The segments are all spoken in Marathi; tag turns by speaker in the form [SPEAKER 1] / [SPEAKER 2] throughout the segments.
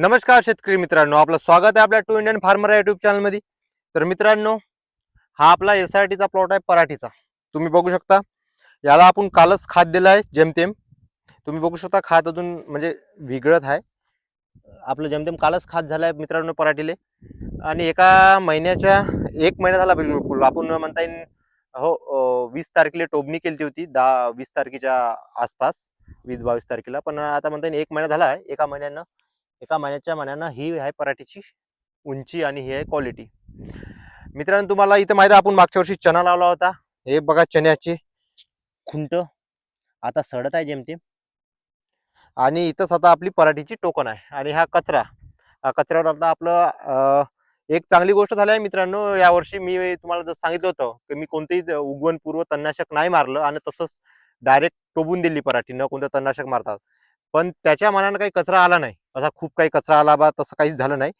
[SPEAKER 1] नमस्कार शेतकरी मित्रांनो, आपलं स्वागत आहे आपल्या two Indian farmer YouTube channel मध्ये. तर मित्रांनो, हा आपला एसआरटीचा प्लॉट आहे पराठीचा. तुम्ही बघू शकता, याला आपण कालच खाद दिलं आहे जेमतेम. तुम्ही बघू शकता खाद अजून म्हणजे विगळत आहे. आपलं जेमतेम कालच खाद झालं आहे मित्रांनो पराठीले. आणि एका महिन्याच्या 1 महिना झाला बिलकुल आपण म्हणता येईल. हो, 20 तारखेला टोबणी केली होती, 10-20 तारखेच्या आसपास, 20-22 तारखेला. पण आता म्हणता येईल 1 महिना झाला आहे. एका महिन्याच्या मानानं ही आहे पराठीची उंची आणि ही आहे क्वालिटी. मित्रांनो, तुम्हाला इथं माहिती आहे आपण मागच्या वर्षी चना लावला होता. हे बघा चण्याची खुंट आता सडत आहे जेमतेम. आणि इथंच आता आपली पराठीची टोकन आहे. आणि हा कचरा, कचऱ्यावर आता आपलं एक चांगली गोष्ट झाली आहे मित्रांनो. यावर्षी मी तुम्हाला जर सांगितलं होतं की मी कोणतेही उगवणपूर्व तणनाशक नाही मारलं आणि तसंच डायरेक्ट टोबून दिली पराठी, न कोणतं तणनाशक मारतात. पण त्याच्या मनानं काही कचरा आला नाही. असा खूप काही कचरा आला बा तसं काहीच झालं नाही.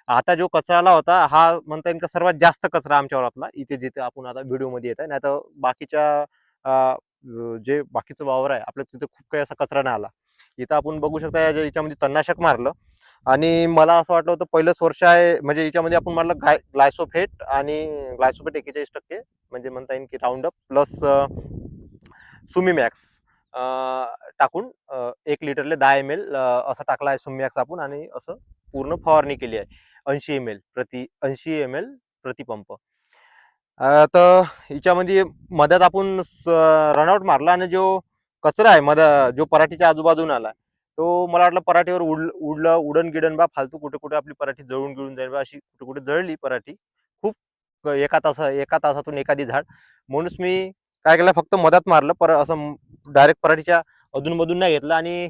[SPEAKER 1] आता जो कचरा आला होता हा म्हणता येईल का सर्वात जास्त कचरा आमच्यावर आपला इथे जिथे आपण आता व्हिडिओमध्ये येत आहे. नाही तर बाकीच्या जे बाकीचं वावर आहे आपल्या तिथे खूप काही असा कचरा नाही आला. इथं आपण बघू शकता याच्यामध्ये तणनाशक मारलं. आणि मला असं वाटलं होतं पहिलंच वर्ष आहे म्हणजे याच्यामध्ये आपण मारलं ग्लायसोफेट आणि ग्लायसोफेट 41% म्हणजे म्हणता येईल की राऊंड अप प्लस सुमीमॅक्स टाकून 1 लिटरले 10 ml असं टाकला आहे सुमीमॅक्स आपण. आणि असं पूर्ण फवारणी केली आहे 80 ml प्रति पंप. तर हिच्यामध्ये मध्यात आपण रनआउट मारला आणि जो कचरा आहे जो पराठीच्या आजूबाजून आला तो मला वाटलं पराठीवर उडन गिडन बा फालतू कुठे कुठे आपली पराठी जळून गिळून जाईल बा, अशी कुठे कुठे जळली पराठी खूप. एका तासातून एखादी झाड. म्हणूनच मी काय केलं, फक्त मधात मारलं असं डायरेक्ट पराठीच्या अधूनमधून नाही घेतलं आणि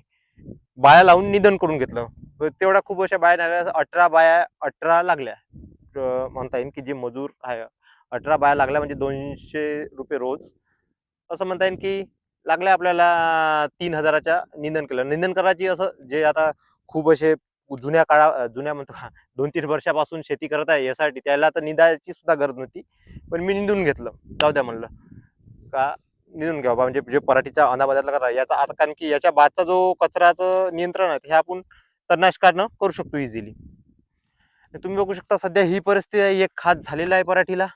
[SPEAKER 1] बाया लावून निधन करून घेतलं. तेवढ्या खूप अशा बाया लागल्या, 18 लागल्या. म्हणता येईल की जे मजूर आहे 18 बाया लागल्या म्हणजे 200 रुपये रोज. असं म्हणता येईल की लागल्या आपल्याला 3,000च्या निंदन केलं. निंदन करायची असं जे आता खूप असे जुन्या म्हणतो का 2-3 वर्षापासून शेती करत आहे यासाठी त्याला तर निंदायची सुद्धा गरज नव्हती. पण मी निंदून घेतलं. जाऊ द्या म्हणलं का निंदून घ्यावं म्हणजे जे पराठीच्या अनाबादातला करा याचा आता, कारण की याच्या बादचा जो कचऱ्याचं नियंत्रण आहे हे आपण तणनाशकानं करू शकतो इझिली. तुम्ही बघू शकता सध्या ही परिस्थिती आहे. एक खात झालेला आहे पराठीला.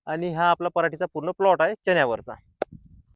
[SPEAKER 1] आणि हा आपला पराठीचा पूर्ण प्लॉट आहे चण्यावरचा.